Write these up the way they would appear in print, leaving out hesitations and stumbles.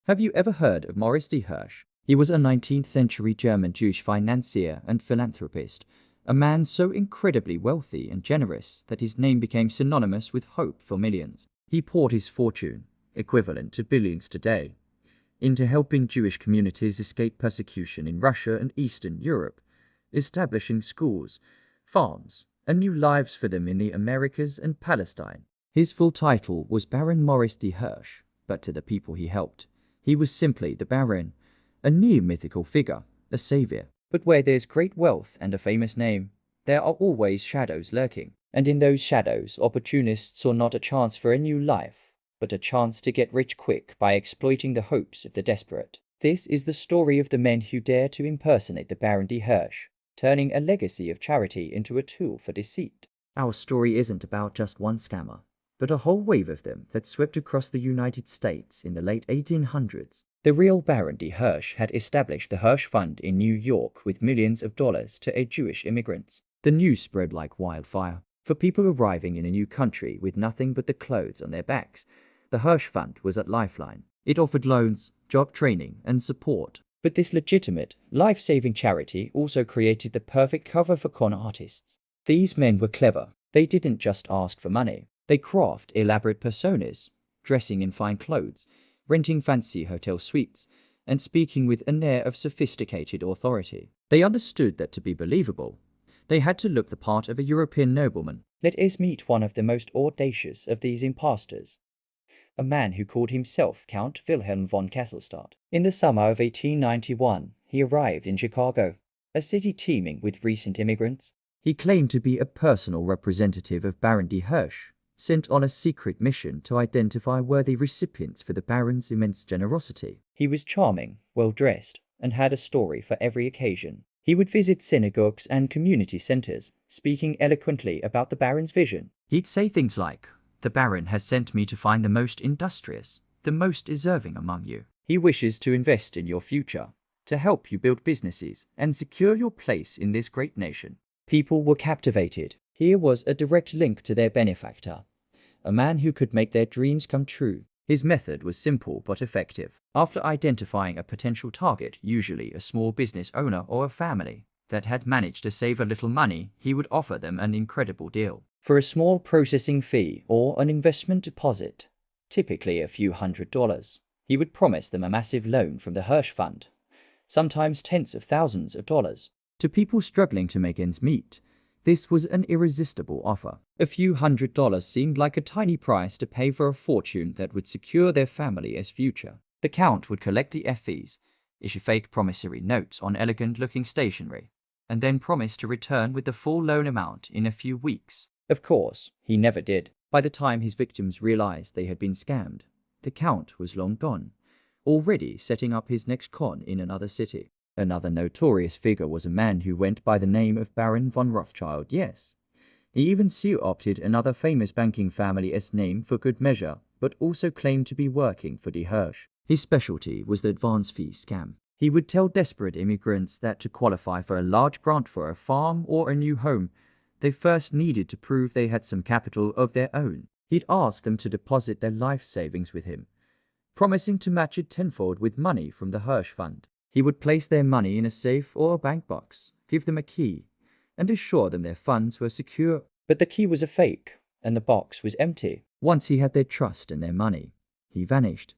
Have you ever heard of Maurice de Hirsch? He was a 19th century German Jewish financier and philanthropist, a man so incredibly wealthy and generous that his name became synonymous with hope for millions. He poured his fortune, equivalent to billions today, into helping Jewish communities escape persecution in Russia and Eastern Europe, establishing schools, farms, and new lives for them in the Americas and Palestine. His full title was Baron Maurice de Hirsch, but to the people he helped, he was simply the Baron, a near-mythical figure, a savior. But where there's great wealth and a famous name, there are always shadows lurking. And in those shadows, opportunists saw not a chance for a new life, but a chance to get rich quick by exploiting the hopes of the desperate. This is the story of the men who dare to impersonate the Baron de Hirsch, turning a legacy of charity into a tool for deceit. Our story isn't about just one scammer, but a whole wave of them that swept across the United States in the late 1800s. The real Baron de Hirsch had established the Hirsch Fund in New York with millions of dollars to aid Jewish immigrants. The news spread like wildfire. For people arriving in a new country with nothing but the clothes on their backs, the Hirsch Fund was a lifeline. It offered loans, job training, and support. But this legitimate, life-saving charity also created the perfect cover for con artists. These men were clever. They didn't just ask for money. They crafted elaborate personas, dressing in fine clothes, renting fancy hotel suites, and speaking with an air of sophisticated authority. They understood that to be believable, they had to look the part of a European nobleman. Let us meet one of the most audacious of these impostors, a man who called himself Count Wilhelm von Kesselstadt. In the summer of 1891, he arrived in Chicago, a city teeming with recent immigrants. He claimed to be a personal representative of Baron de Hirsch, sent on a secret mission to identify worthy recipients for the Baron's immense generosity. He was charming, well-dressed, and had a story for every occasion. He would visit synagogues and community centers, speaking eloquently about the Baron's vision. He'd say things like, "The Baron has sent me to find the most industrious, the most deserving among you. He wishes to invest in your future, to help you build businesses and secure your place in this great nation." People were captivated. Here was a direct link to their benefactor, a man who could make their dreams come true. His method was simple but effective. After identifying a potential target, usually a small business owner or a family that had managed to save a little money, he would offer them an incredible deal. For a small processing fee or an investment deposit, typically a few $100s, he would promise them a massive loan from the Hirsch Fund, sometimes tens of thousands of dollars. To people struggling to make ends meet, this was an irresistible offer. A few $100s seemed like a tiny price to pay for a fortune that would secure their family's future. The Count would collect the fees, issue fake promissory notes on elegant-looking stationery, and then promise to return with the full loan amount in a few weeks. Of course, he never did. By the time his victims realized they had been scammed, the Count was long gone, already setting up his next con in another city. Another notorious figure was a man who went by the name of Baron von Rothschild. Yes, he even co-opted another famous banking family's name for good measure, but also claimed to be working for de Hirsch. His specialty was the advance fee scam. He would tell desperate immigrants that to qualify for a large grant for a farm or a new home, they first needed to prove they had some capital of their own. He'd ask them to deposit their life savings with him, promising to match it tenfold with money from the Hirsch Fund. He would place their money in a safe or a bank box, give them a key, and assure them their funds were secure. But the key was a fake, and the box was empty. Once he had their trust and their money, he vanished,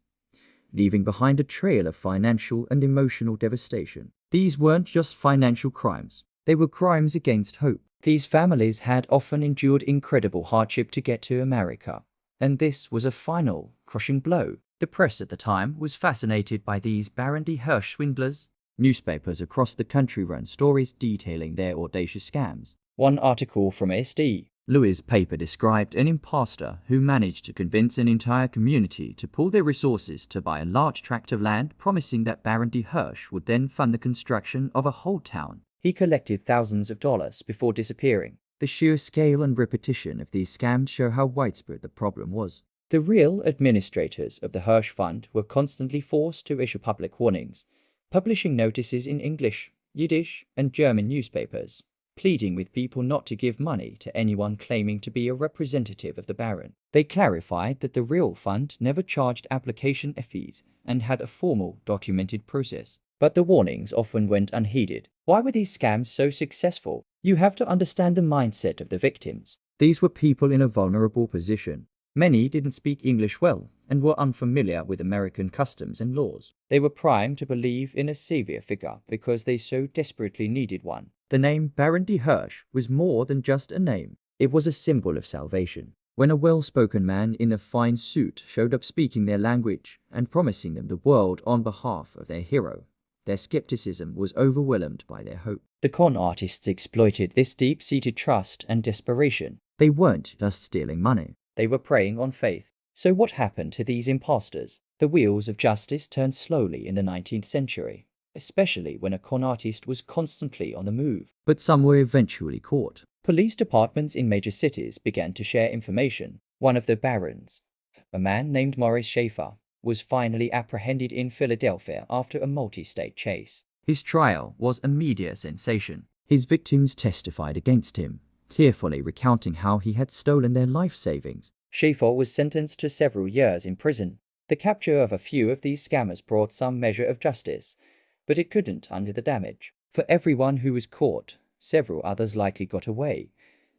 leaving behind a trail of financial and emotional devastation. These weren't just financial crimes. They were crimes against hope. These families had often endured incredible hardship to get to America, and this was a final, crushing blow. The press at the time was fascinated by these Baron de Hirsch swindlers. Newspapers across the country ran stories detailing their audacious scams. One article from St. Louis paper described an impostor who managed to convince an entire community to pool their resources to buy a large tract of land, promising that Baron de Hirsch would then fund the construction of a whole town. He collected thousands of dollars before disappearing. The sheer scale and repetition of these scams show how widespread the problem was. The real administrators of the Hirsch Fund were constantly forced to issue public warnings, publishing notices in English, Yiddish, and German newspapers, pleading with people not to give money to anyone claiming to be a representative of the Baron. They clarified that the real fund never charged application fees and had a formal, documented process. But the warnings often went unheeded. Why were these scams so successful? You have to understand the mindset of the victims. These were people in a vulnerable position. Many didn't speak English well and were unfamiliar with American customs and laws. They were primed to believe in a savior figure because they so desperately needed one. The name Baron de Hirsch was more than just a name. It was a symbol of salvation. When a well-spoken man in a fine suit showed up speaking their language and promising them the world on behalf of their hero, their skepticism was overwhelmed by their hope. The con artists exploited this deep-seated trust and desperation. They weren't just stealing money. They were preying on faith. So what happened to these imposters? The wheels of justice turned slowly in the 19th century, especially when a con artist was constantly on the move. But some were eventually caught. Police departments in major cities began to share information. One of the barons, a man named Maurice Schaefer, was finally apprehended in Philadelphia after a multi-state chase. His trial was a media sensation. His victims testified against him, tearfully recounting how he had stolen their life savings. Schaefer was sentenced to several years in prison. The capture of a few of these scammers brought some measure of justice, but it couldn't undo the damage. For everyone who was caught, several others likely got away.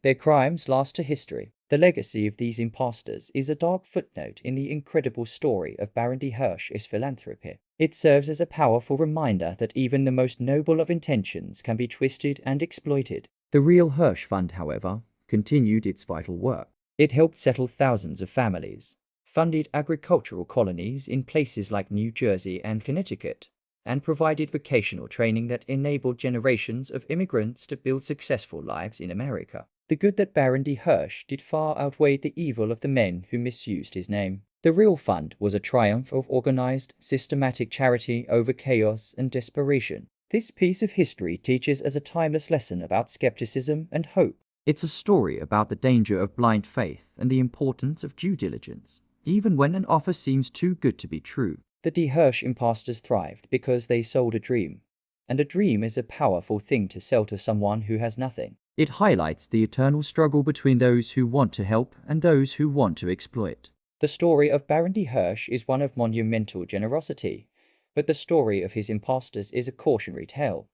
Their crimes lost to history. The legacy of these impostors is a dark footnote in the incredible story of Baron de Hirsch's philanthropy. It serves as a powerful reminder that even the most noble of intentions can be twisted and exploited. The real Hirsch Fund, however, continued its vital work. It helped settle thousands of families, funded agricultural colonies in places like New Jersey and Connecticut, and provided vocational training that enabled generations of immigrants to build successful lives in America. The good that Baron de Hirsch did far outweighed the evil of the men who misused his name. The real fund was a triumph of organized, systematic charity over chaos and desperation. This piece of history teaches us a timeless lesson about skepticism and hope. It's a story about the danger of blind faith and the importance of due diligence, even when an offer seems too good to be true. The de Hirsch impostors thrived because they sold a dream, and a dream is a powerful thing to sell to someone who has nothing. It highlights the eternal struggle between those who want to help and those who want to exploit. The story of Baron de Hirsch is one of monumental generosity, but the story of his impostors is a cautionary tale,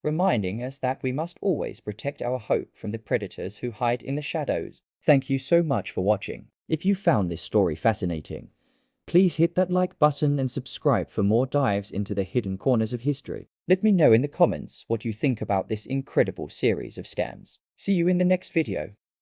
reminding us that we must always protect our hope from the predators who hide in the shadows. Thank you so much for watching. If you found this story fascinating, please hit that like button and subscribe for more dives into the hidden corners of history. Let me know in the comments what you think about this incredible series of scams. See you in the next video.